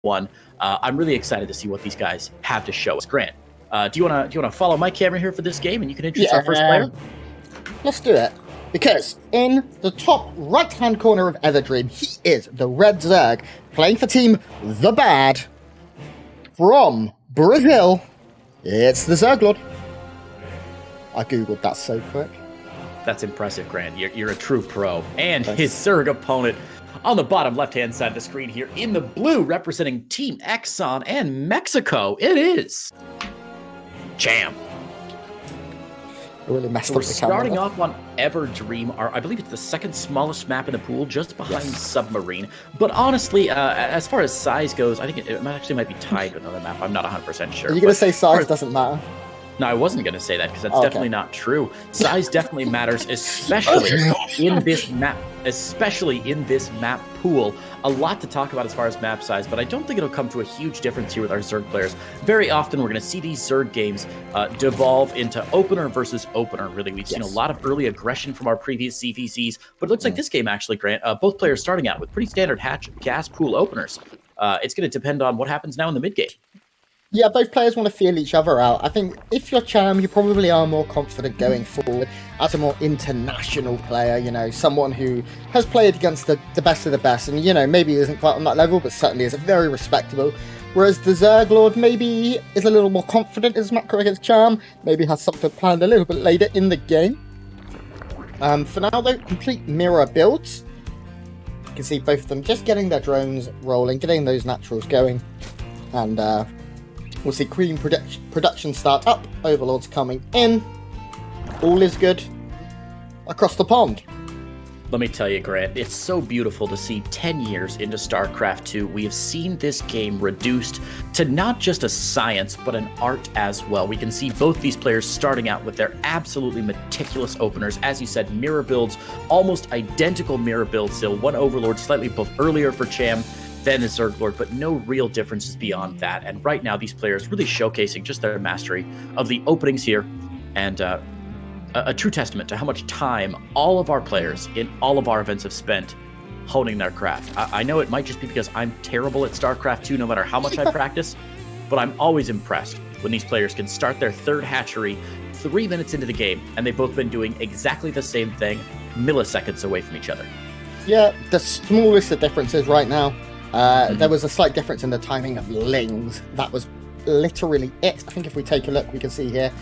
one. I'm really excited to see what these guys have to show us. Grant, do you wanna follow my camera here for this game, and you can introduce our first player? Let's do it. Because in the top right-hand corner of Everdream, he is the Red Zerg, playing for Team The Bad from Brazil. It's TheZergLord. I googled that so quick. That's impressive, Grant. You're a true pro. And his Zerg opponent on the bottom left-hand side of the screen here in the blue, representing Team Exxon and Mexico, it is Cham. Really messed We're starting off on Everdream. I believe it's the second smallest map in the pool, just behind Submarine. But honestly, as far as size goes, I think it actually might be tied with another map. I'm not 100% sure. Are you going to say size doesn't matter? No, I wasn't going to say that because that's definitely not true. Size definitely matters, especially in this map. Especially in this map pool. A lot to talk about as far as map size, but I don't think it'll come to a huge difference here with our Zerg players. Very often, we're going to see these Zerg games devolve into opener versus opener, really. We've seen a lot of early aggression from our previous CVCs, but it looks like this game actually, Grant, both players starting out with pretty standard gas pool openers. It's going to depend on what happens now in the mid-game. Yeah, both players want to feel each other out. I think if you're Cham, you probably are more confident going forward as a more international player, you know, someone who has played against the best of the best and, you know, maybe isn't quite on that level, but certainly is very respectable. Whereas TheZergLord maybe is a little more confident in his macro against Cham, maybe has something planned a little bit later in the game. For now, though, complete mirror builds. You can see both of them just getting their drones rolling, getting those naturals going, and we'll see Queen production start up, Overlords coming in. All is good across the pond. Let me tell you, Grant, it's so beautiful to see 10 years into StarCraft 2, we have seen this game reduced to not just a science, but an art as well. We can see both these players starting out with their absolutely meticulous openers. As you said, mirror builds, almost identical mirror builds still. One Overlord slightly above earlier for Cham, then TheZergLord, but no real differences beyond that. And right now, these players really showcasing just their mastery of the openings here, and a true testament to how much time all of our players in all of our events have spent honing their craft. I know it might just be because I'm terrible at StarCraft 2 no matter how much I practice, but I'm always impressed when these players can start their third hatchery 3 minutes into the game, and they've both been doing exactly the same thing, milliseconds away from each other. Yeah, the smallest of differences right now. There was a slight difference in the timing of lings. That was literally it. I think if we take a look, we can see here.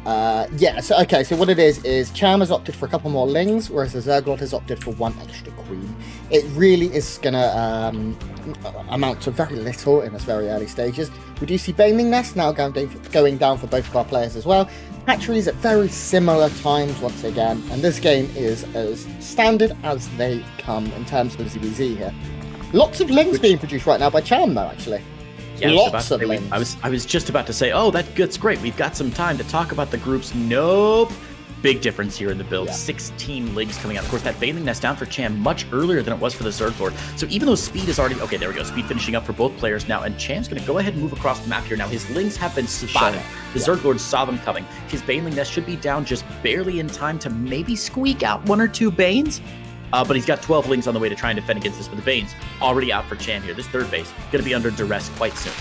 So what it is Cham has opted for a couple more lings, whereas TheZergLord has opted for one extra queen. It really is going to amount to very little in its very early stages. We do see Baneling Nest now going down for both of our players as well. Hatcheries at very similar times once again, and this game is as standard as they come in terms of ZBZ here. Lots of lings being produced right now by Cham, though, actually. Yeah, lots of lings. I was just about to say, oh, that's great. We've got some time to talk about the groups. Nope. Big difference here in the build. 16 lings coming out. Of course, that Baneling Nest down for Cham much earlier than it was for the TheZergLord. So even though speed is already... Okay, there we go. Speed finishing up for both players now. And Cham's going to go ahead and move across the map here. Now, his lings have been spotted. The TheZergLord saw them coming. His Baneling Nest should be down just barely in time to maybe squeak out 1 or 2 Banes. But he's got 12 lings on the way to try and defend against this, but the Banes already out for Cham here. This third base going to be under duress quite soon.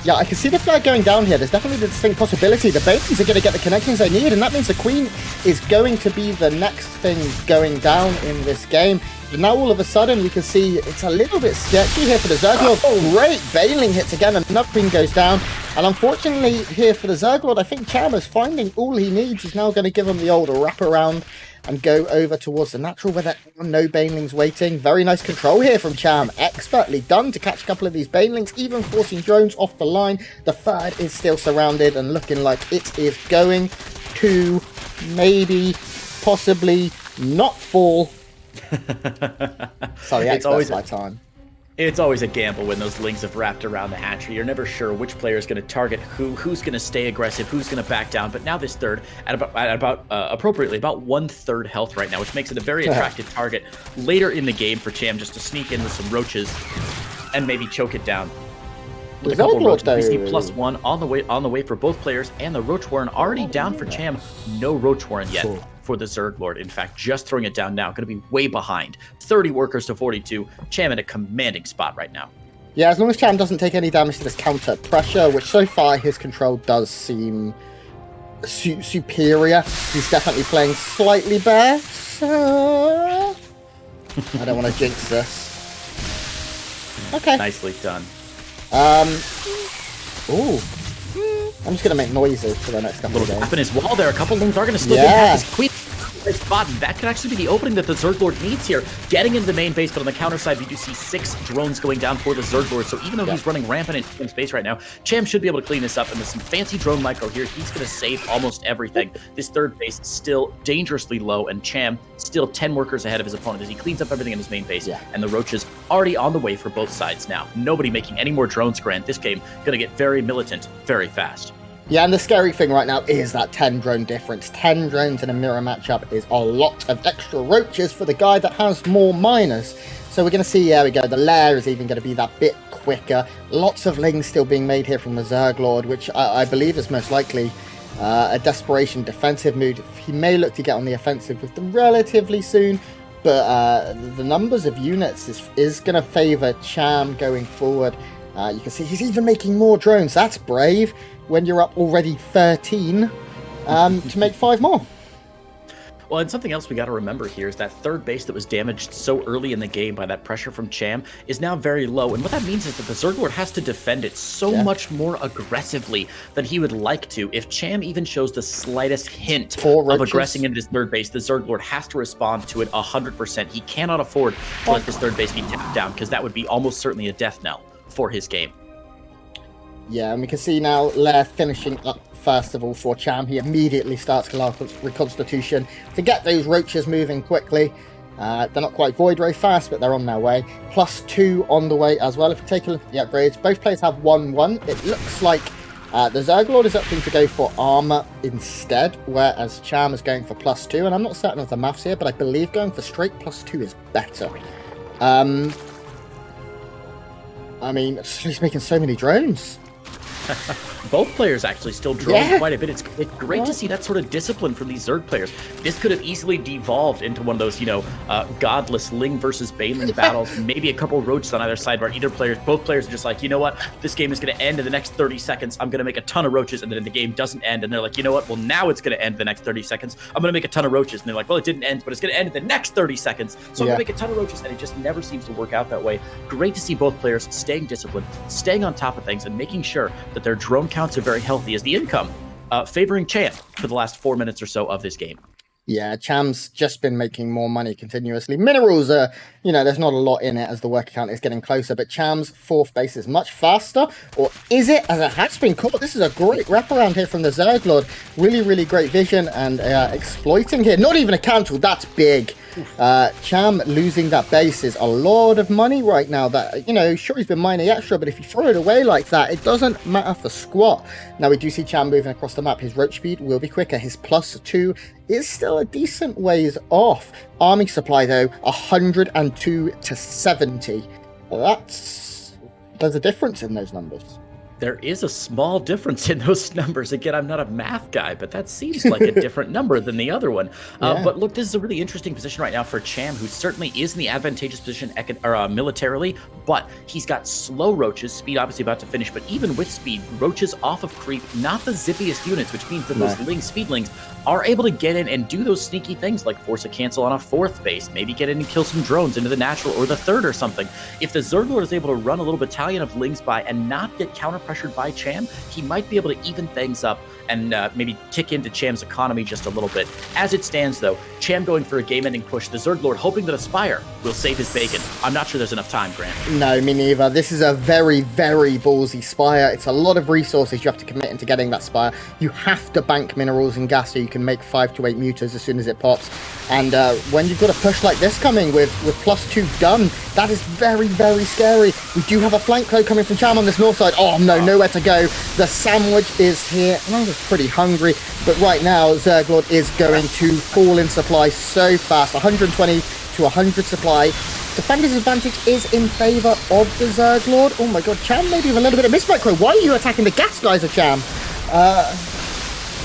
Yeah, I can see the flag going down here. There's definitely the distinct possibility the Banes are going to get the connections they need, and that means the Queen is going to be the next thing going down in this game. But now all of a sudden we can see it's a little bit sketchy here for the TheZergLord. Oh, great Baneling hits again, and another Queen goes down. And unfortunately here for the TheZergLord, I think Cham is finding all he needs. He's now going to give him the old wraparound and go over towards the natural where there are no Banelings waiting. Very nice control here from Cham. Expertly done to catch a couple of these Banelings, even forcing drones off the line. The third is still surrounded and looking like it is going to maybe, possibly not fall. Sorry, it's always my time. It's always a gamble when those lings have wrapped around the hatchery. You're never sure which player is going to target who's going to stay aggressive, who's going to back down. But now this third, at about appropriately, about 1/3 health right now, which makes it a very attractive target later in the game for Cham just to sneak in with some roaches and maybe choke it down. With a couple roaches, we see +1 on the way for both players, and the Roach Warren already down for Cham. No Roach Warren yet for the TheZergLord. In fact, just throwing it down now, going to be way behind. 30 workers to 42. Cham in a commanding spot right now. Yeah, as long as Cham doesn't take any damage to this counter pressure, which so far his control does seem superior. He's definitely playing slightly better. I don't want to jinx this. Okay. Nicely done. Ooh. I'm just going to make noises for the next couple of games. Up in his wall there. A couple of things are going to still get his queen. Spot, and that could actually be the opening that the ZergLord needs here. Getting into the main base, but on the counter side, we do see 6 drones going down for the ZergLord. So even though he's running rampant in space right now, Cham should be able to clean this up. And with some fancy drone micro here, he's going to save almost everything. This third base is still dangerously low, and Cham still 10 workers ahead of his opponent as he cleans up everything in his main base. And the roaches already on the way for both sides now. Nobody making any more drones, Grant. This game going to get very militant very fast. Yeah, and the scary thing right now is that 10 drone difference. 10 drones in a mirror matchup is a lot of extra roaches for the guy that has more miners. So we're going to see, there we go, the lair is even going to be that bit quicker. Lots of lings still being made here from the ZergLord, which I believe is most likely a desperation defensive mood. He may look to get on the offensive with them relatively soon, but the numbers of units is going to favour Cham going forward. You can see he's even making more drones. That's brave when you're up already 13 to make 5 more. Well, and something else we got to remember here is that third base that was damaged so early in the game by that pressure from Cham is now very low. And what that means is that the ZergLord has to defend it so much more aggressively than he would like to. If Cham even shows the slightest hint of aggressing into his third base, the ZergLord has to respond to it 100%. He cannot afford to let this third base be tapped down, because that would be almost certainly a death knell for his game. Yeah, and we can see now Lair finishing up first of all for Cham. He immediately starts Reconstitution to get those roaches moving quickly. They're not quite Void Ray fast, but they're on their way. +2 on the way as well. If we take a look at the upgrades, both players have 1-1. It looks like the ZergLord is opting to go for armor instead, whereas Cham is going for +2. And I'm not certain of the maths here, but I believe going for straight +2 is better. I mean, he's making so many drones. Both players actually still drawing quite a bit. It's great to see that sort of discipline from these Zerg players. This could have easily devolved into one of those, godless Ling versus Balin battles. Maybe a couple roaches on either side where both players are just like, you know what, this game is going to end in the next 30 seconds. I'm going to make a ton of roaches, and then the game doesn't end. And they're like, you know what, well, now it's going to end the next 30 seconds. I'm going to make a ton of roaches. And they're like, well, it didn't end, but it's going to end in the next 30 seconds. So I'm going to make a ton of roaches, and it just never seems to work out that way. Great to see both players staying disciplined, staying on top of things, and making sure that their drone counts are very healthy as the income favoring Cham for the last 4 minutes or so of this game. Yeah, Cham's just been making more money continuously. Minerals are, there's not a lot in it as the worker count is getting closer, but Cham's 4th base is much faster, or is it, as it has been caught? This is a great wraparound here from the ZergLord. Really, really great vision and exploiting here. Not even a cancel, that's big. Cham losing that base is a lot of money right now. That, sure, he's been mining extra, but if you throw it away like that, it doesn't matter for squat. Now, we do see Cham moving across the map. His roach speed will be quicker. His +2 is still a decent ways off. Army supply, though, 102 to 70. There's a difference in those numbers. There is a small difference in those numbers. Again, I'm not a math guy, but that seems like a different number than the other one. But look, this is a really interesting position right now for Cham, who certainly is in the advantageous position militarily, but he's got slow roaches, speed obviously about to finish, but even with speed, roaches off of creep, not the zippiest units, which means that those speedlings are able to get in and do those sneaky things like force a cancel on a 4th base, maybe get in and kill some drones into the natural or the 3rd or something. If the ZergLord is able to run a little battalion of lings by and not get counter-pressured by Cham, he might be able to even things up and maybe tick into Cham's economy just a little bit. As it stands, though, Cham going for a game-ending push, the ZergLord hoping that a Spire will save his bacon. I'm not sure there's enough time, Grant. No, me neither. This is a very, very ballsy Spire. It's a lot of resources you have to commit into getting that Spire. You have to bank minerals and gas so you can make 5 to 8 mutas as soon as it pops. And when you've got a push like this coming with +2 done, that is very, very scary. We do have a flank though coming from Cham on this north side. Oh no, nowhere to go. The sandwich is here. I was pretty hungry, but right now ZergLord is going to fall in supply so fast. 120 to 100 supply. Defender's advantage is in favor of the ZergLord. Oh my god, Cham maybe with a little bit of mismicro. Why are you attacking the gas guys of Cham?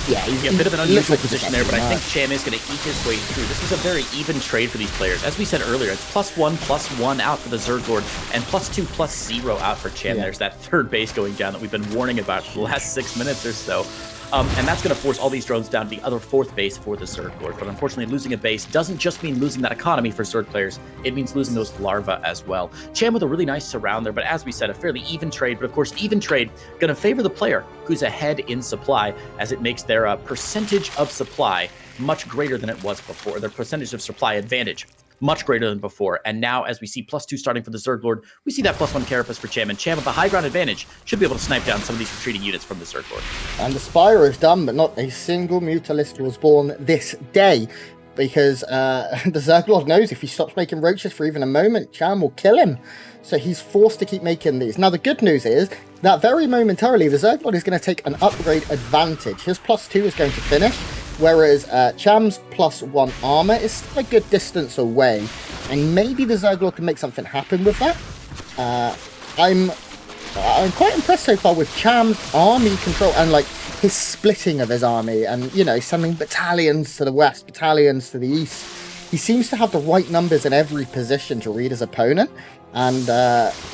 Yeah, a bit of an unusual like position there, but I think Cham is going to eke his way through. This is a very even trade for these players. As we said earlier, it's +1/+1 out for the ZergLord, and +2/+0 out for Cham. Yeah. There's that third base going down that we've been warning about for the last 6 minutes or so. And that's going to force all these drones down to the other fourth base for the ZergLord. But unfortunately, losing a base doesn't just mean losing that economy for Zerg players. It means losing those larvae as well. Cham with a really nice surround there, but as we said, a fairly even trade. But of course, even trade going to favor the player who's ahead in supply, as it makes their percentage of supply much greater than it was before. Their percentage of supply advantage much greater than before. And now, as we see +2 starting for the ZergLord, we see that +1 carapace for Cham. And Cham with the high ground advantage should be able to snipe down some of these retreating units from the ZergLord. And the Spire is done, but not a single Mutalist was born this day. Because the ZergLord knows if he stops making roaches for even a moment, Cham will kill him. So he's forced to keep making these. Now, the good news is that very momentarily, the ZergLord is going to take an upgrade advantage. His +2 is going to finish, whereas Cham's +1 armor is still a good distance away. And maybe the ZergLord can make something happen with that. I'm quite impressed so far with Cham's army control and, like, his splitting of his army and, you know, sending battalions to the west, battalions to the east. He seems to have the right numbers in every position to read his opponent. And,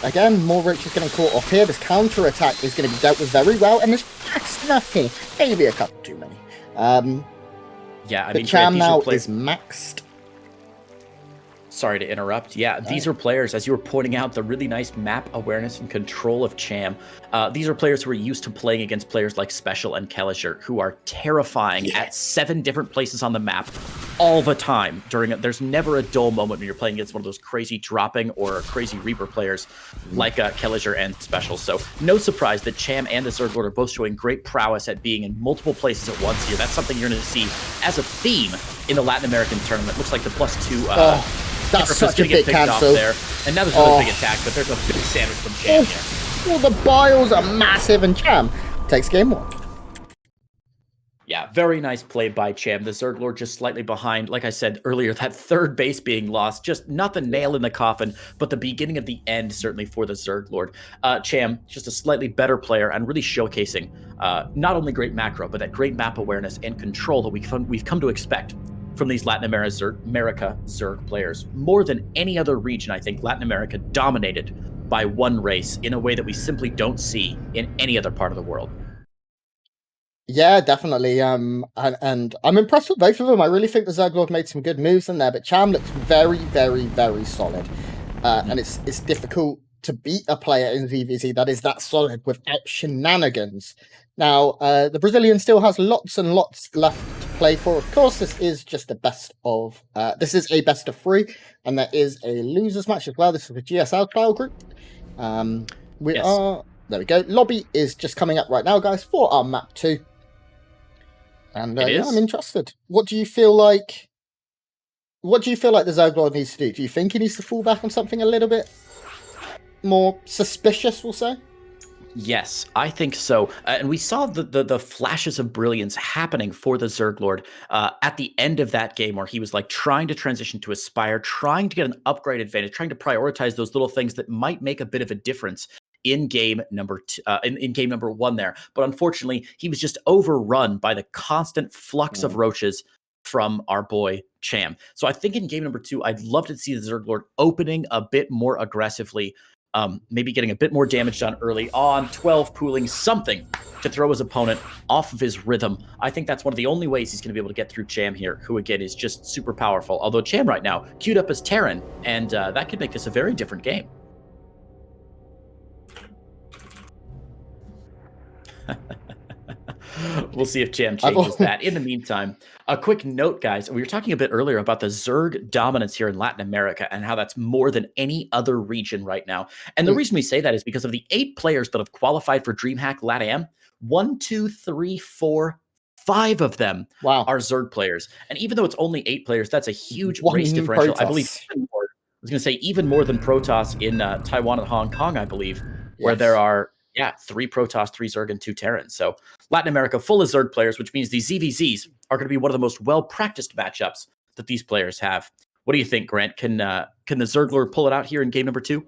again, more roaches getting caught off here. This counter-attack is going to be dealt with very well. And there's just enough here. Maybe a couple too many. Yeah, I but mean, Cham now is maxed. Sorry to interrupt. Yeah, these are players, as you were pointing out, the really nice map awareness and control of Cham. These are players who are used to playing against players like Special and Kellisher, who are terrifying at 7 different places on the map all the time. There's never a dull moment when you're playing against one of those crazy dropping or crazy Reaper players like Kellisher and Special. So no surprise that Cham and the ZergLord are both showing great prowess at being in multiple places at once here. That's something you're going to see as a theme in the Latin American tournament. Looks like the +2... That's such a big cancel there. And now there's another big attack, but there's a big sandwich from Cham here. Well, the biles are massive, and Cham takes game 1. Yeah, very nice play by Cham. The ZergLord just slightly behind. Like I said earlier, that third base being lost, just not the nail in the coffin, but the beginning of the end, certainly, for the ZergLord. Cham, just a slightly better player and really showcasing not only great macro, but that great map awareness and control that we've come to expect from these Latin America Zerg players. More than any other region, I think Latin America dominated by one race in a way that we simply don't see in any other part of the world. Yeah, definitely. And I'm impressed with both of them. I really think the ZergLord made some good moves in there, but Cham looks very, very, very solid. And it's difficult to beat a player in VVZ that is that solid without shenanigans. Now, the Brazilian still has lots and lots left to play for. Of course, this is just a best of 3, and there is a losers match as well. This is a GSL trial group. There we go. Lobby is just coming up right now, guys, for our map 2. And yeah, I'm interested. What do you feel like? What do you feel like the ZergLord needs to do? Do you think he needs to fall back on something a little bit more suspicious, we'll say? Yes, I think so. And we saw the flashes of brilliance happening for the ZergLord at the end of that game, where he was like trying to transition to Aspire, trying to get an upgrade advantage, trying to prioritize those little things that might make a bit of a difference in game number 2, in game number 1 there. But unfortunately, he was just overrun by the constant flux of roaches from our boy Cham. So I think in game number 2, I'd love to see the ZergLord opening a bit more aggressively. Maybe getting a bit more damage done early on, 12 pooling, something to throw his opponent off of his rhythm. I think that's one of the only ways he's going to be able to get through Cham here, who again is just super powerful. Although Cham right now queued up as Terran, and that could make this a very different game. We'll see if Cham changes that. In the meantime, a quick note, guys. We were talking a bit earlier about the Zerg dominance here in Latin America and how that's more than any other region right now. And the reason we say that is because of the 8 players that have qualified for DreamHack LATAM, 1, 2, 3, 4, 5 of them are Zerg players. And even though it's only 8 players, that's a huge race differential. Protoss. I believe even more, I was going to say even more than Protoss in Taiwan and Hong Kong, I believe, where there are 3 Protoss, 3 Zerg, and 2 Terrans. So Latin America full of Zerg players, which means these ZVZs are going to be one of the most well-practiced matchups that these players have. What do you think, Grant? Can the ZergLord pull it out here in game number 2?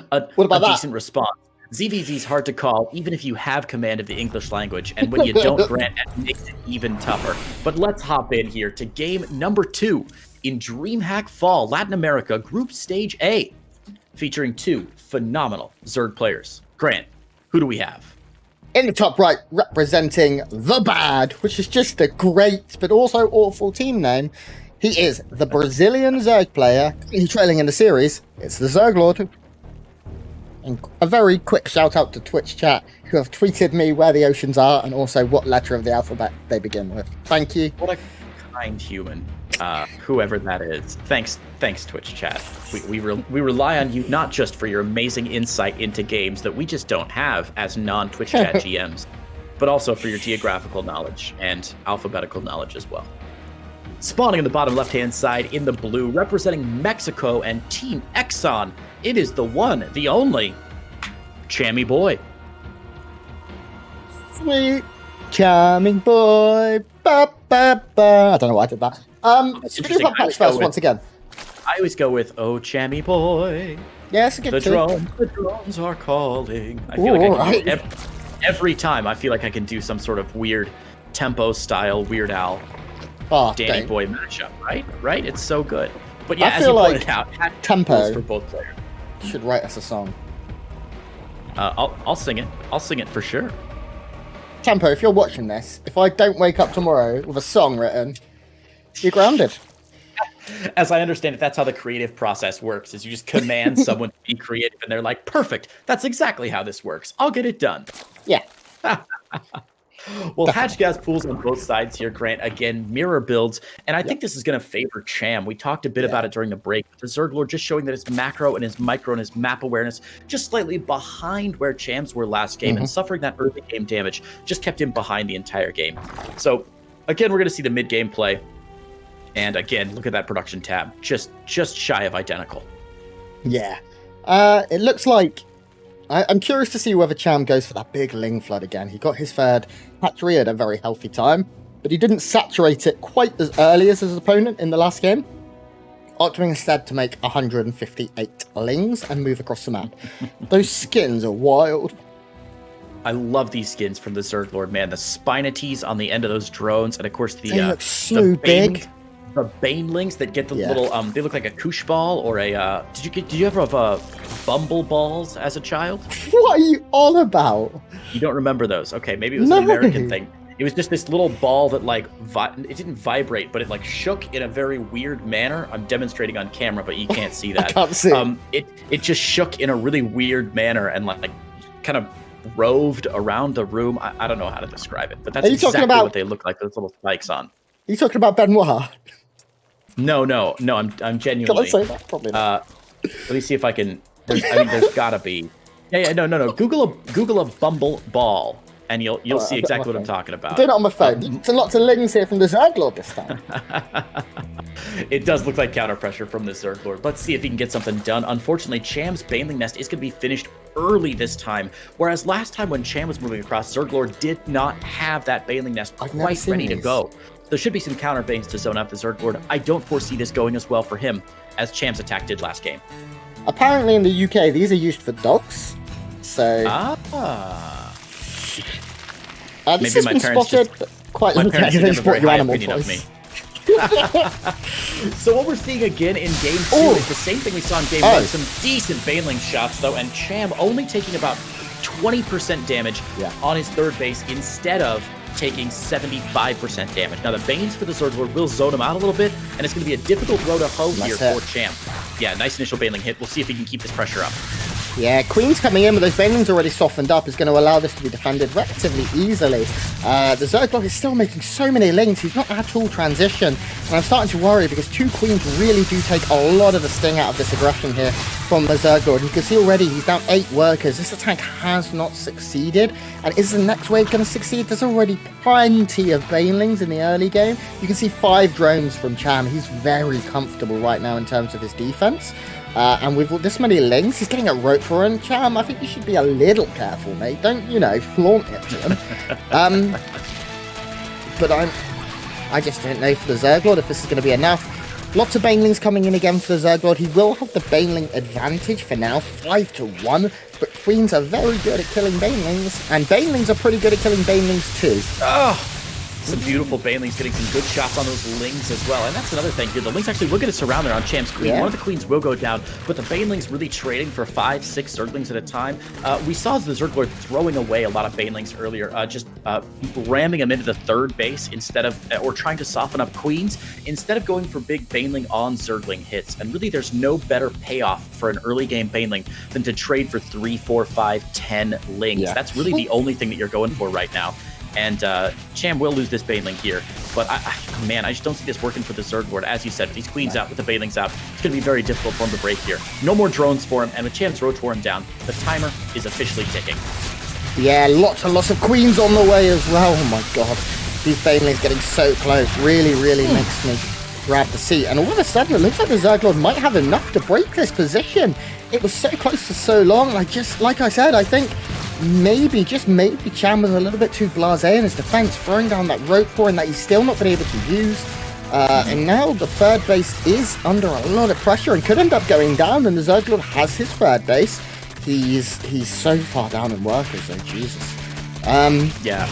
What about that? Decent response. ZVZ is hard to call, even if you have command of the English language, and when you don't, Grant, it makes it even tougher. But let's hop in here to game number 2 in DreamHack Fall Latin America Group Stage A, featuring 2 phenomenal Zerg players. Grant, who do we have? In the top right, representing the Bad, which is just a great but also awful team name, he is the Brazilian Zerg player, trailing in the series. It's TheZergLord. And a very quick shout out to Twitch chat, who have tweeted me where the oceans are and also what letter of the alphabet they begin with. Thank you. What a kind human, whoever that is. Thanks, Twitch chat. We rely on you not just for your amazing insight into games that we just don't have as non-Twitch chat GMs, but also for your geographical knowledge and alphabetical knowledge as well. Spawning in the bottom left-hand side in the blue, representing Mexico and Team Exxon, it is the one, the only, Chammy Boy. Sweet, charming boy. Ba, ba, ba. I don't know why I did that. Speaking of patch first, once again. I always go with, oh, Chammy Boy. Yeah, it's a good the drones are calling. I feel like every time I feel like I can do some sort of weird tempo-style Weird Al Danny Boy mashup, right? It's so good. But yeah, I feel like tempo for both players. Should write us a song. I'll sing it. I'll sing it for sure. Tempo, if you're watching this, if I don't wake up tomorrow with a song written, you're grounded. As I understand it, that's how the creative process works, is you just command someone to be creative, and they're like, perfect, that's exactly how this works. I'll get it done. Yeah. Well, hatch gas pools on both sides here, Grant. Again, mirror builds, and I think this is going to favor Cham. We talked a bit about it during the break. The TheZergLord just showing that his macro and his micro and his map awareness just slightly behind where Cham's were last game, and suffering that early game damage just kept him behind the entire game. So, again, we're going to see the mid-game play. And again, look at that production tab. Just shy of identical. Yeah. It looks like... I'm curious to see whether Cham goes for that big Ling Flood again. He got his third hatchery at a very healthy time, but he didn't saturate it quite as early as his opponent in the last game, opting instead to make 158 Lings and move across the map. Those skins are wild. I love these skins from the ZergLord, man. The Spinatees on the end of those drones, and of course they look so big. The Banelings that get the little they look like a koosh ball or a did you ever have bumble balls as a child? What are you all about? You don't remember those? Okay, maybe it was an American thing. It was just this little ball that like it didn't vibrate, but it like shook in a very weird manner. I'm demonstrating on camera, but you can't see that. I can't see. It just shook in a really weird manner and like kind of roved around the room. I don't know how to describe it, but that's exactly what they look like. Those little spikes on. Are you talking about Benoit? No. I'm genuinely. Can I say that? Probably not. Let me see if I can. There's gotta be. Yeah. No. Google a bumble ball, and you'll see exactly what I'm talking about. Do it on my phone. There's lots of Lings here from the ZergLord this time. It does look like counter pressure from the ZergLord. Let's see if he can get something done. Unfortunately, Cham's Baneling Nest is going to be finished early this time, whereas last time when Cham was moving across, ZergLord did not have that Baneling Nest quite ready to go. There should be some counter banes to zone out the ZergLord. I don't foresee this going as well for him as Cham's attack did last game. Apparently in the UK, these are used for dogs. So... this has been spotted quite long ago. They spot your animal voice. So what we're seeing again in game 2 is the same thing we saw in game 1. Some decent Baneling shots, though, and Cham only taking about 20% damage on his third base instead of taking 75% damage. Now, the Banes for the ZergLord will zone him out a little bit, and it's going to be a difficult row to hoe here for Cham. Yeah, nice initial Baneling hit. We'll see if he can keep this pressure up. Yeah, Queen's coming in, but those Banelings already softened up. Is going to allow this to be defended relatively easily. The ZergLord is still making so many Lings. He's not at all transition. And I'm starting to worry because 2 Queens really do take a lot of the sting out of this aggression here from the ZergLord. You can see already he's down 8 workers. This attack has not succeeded. And is the next wave going to succeed? There's already plenty of Banelings in the early game. You can see 5 drones from Cham. He's very comfortable right now in terms of his defense. And with this many Lings, he's getting a rope for him. Cham, I think you should be a little careful, mate. Don't, flaunt it to him. But I just don't know for the ZergLord if this is going to be enough. Lots of banelings coming in again for the ZergLord. He will have the baneling advantage for now, 5-1. But queens are very good at killing banelings, and banelings are pretty good at killing banelings too. Oh, some beautiful banelings getting some good shots on those lings as well. And that's another thing here. The lings actually will get a surround there on Cham's queen. Yeah. One of the queens will go down, but the banelings really trading for 5-6 zerglings at a time. We saw the ZergLord throwing away a lot of banelings earlier, just ramming them into the third base instead of, or trying to soften up queens, instead of going for big baneling on zergling hits. And really, there's no better payoff for an early game baneling than to trade for 3, 4, 5, 10 lings. Yeah. That's really the only thing that you're going for right now. And Cham will lose this baneling here, but man, I just don't see this working for the ZergLord. As you said, with these queens out, with the banelings out, it's going to be very difficult for him to break here. No more drones for him, and with Cham's Rotorum down, the timer is officially ticking. Yeah, lots and lots of queens on the way as well. Oh my god, these banelings getting so close really makes me grab the seat. And all of a sudden, it looks like the ZergLord might have enough to break this position. It was so close for so long. Like I said, I think maybe, just maybe, Cham was a little bit too blasé in his defense, throwing down that rope for him that he's still not been able to use. And now the third base is under a lot of pressure and could end up going down, and the ZergLord has his third base. He's so far down in workers though, Jesus. Yeah.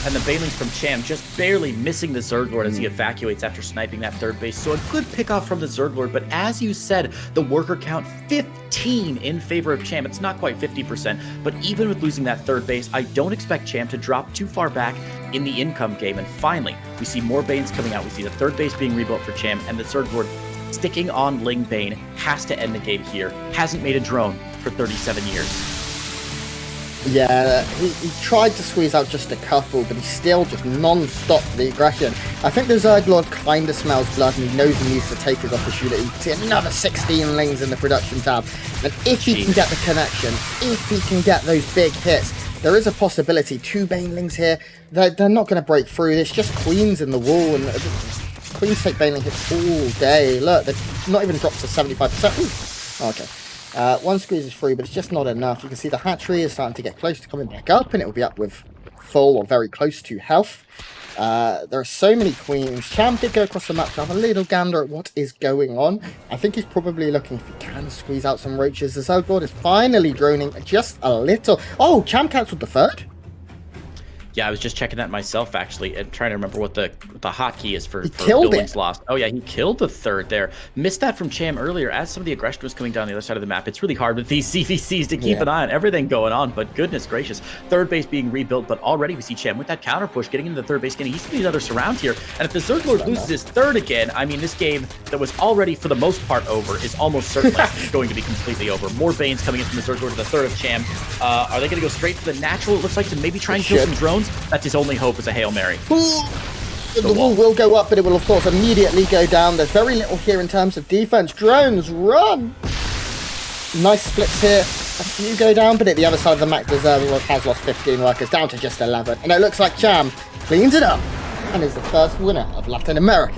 And the banelings from Cham just barely missing the ZergLord as he evacuates after sniping that third base. So a good pickoff from the ZergLord, but as you said, the worker count 15 in favor of Cham. It's not quite 50%, but even with losing that third base, I don't expect Cham to drop too far back in the income game. And finally, we see more Banes coming out. We see the third base being rebuilt for Cham, and the ZergLord sticking on Ling Bane has to end the game here. Hasn't made a drone for 37 years. Yeah, he tried to squeeze out just a couple, but he's still just non-stop for the aggression. I think the ZergLord kind of smells blood, and he knows he needs to take his opportunity. See another 16 lings in the production tab. And if he can get the connection, if he can get those big hits, there is a possibility. 2 banelings here, they're not going to break through. It's just queens in the wall, and queens take baneling hits all day. Look, they've not even dropped to 75%. Ooh. Okay. One squeeze is free, but it's just not enough. You can see the hatchery is starting to get close to coming back up, and it will be up with full or very close to health. There are so many queens. Cham did go across the map to have a little gander at what is going on. I think he's probably looking if he can squeeze out some roaches. The ZergLord is finally droning just a little. Oh, Cham cancelled the third. Yeah, I was just checking that myself, actually, and trying to remember what the hotkey is for killed buildings it. lost. Oh, yeah, he killed the third there. Missed that from Cham earlier. As some of the aggression was coming down the other side of the map, it's really hard with these CVCs to keep an eye on everything going on, but goodness gracious. Third base being rebuilt, but already we see Cham with that counter push, getting into the third base, getting each of these other surround here. And if the ZergLord loses his third again, I mean, this game that was already, for the most part, over is almost certainly going to be completely over. More Banes coming in from the ZergLord to the third of Cham. Are they going to go straight for the natural? It looks like to maybe try and kill some drones. That's his only hope is a Hail Mary. The wall will go up, but it will, of course, immediately go down. There's very little here in terms of defense. Drones, run! Nice splits here. A few go down, but at the other side of the map, the ZergLord has lost 15 workers, down to just 11. And it looks like Cham cleans it up and is the first winner of Latin America.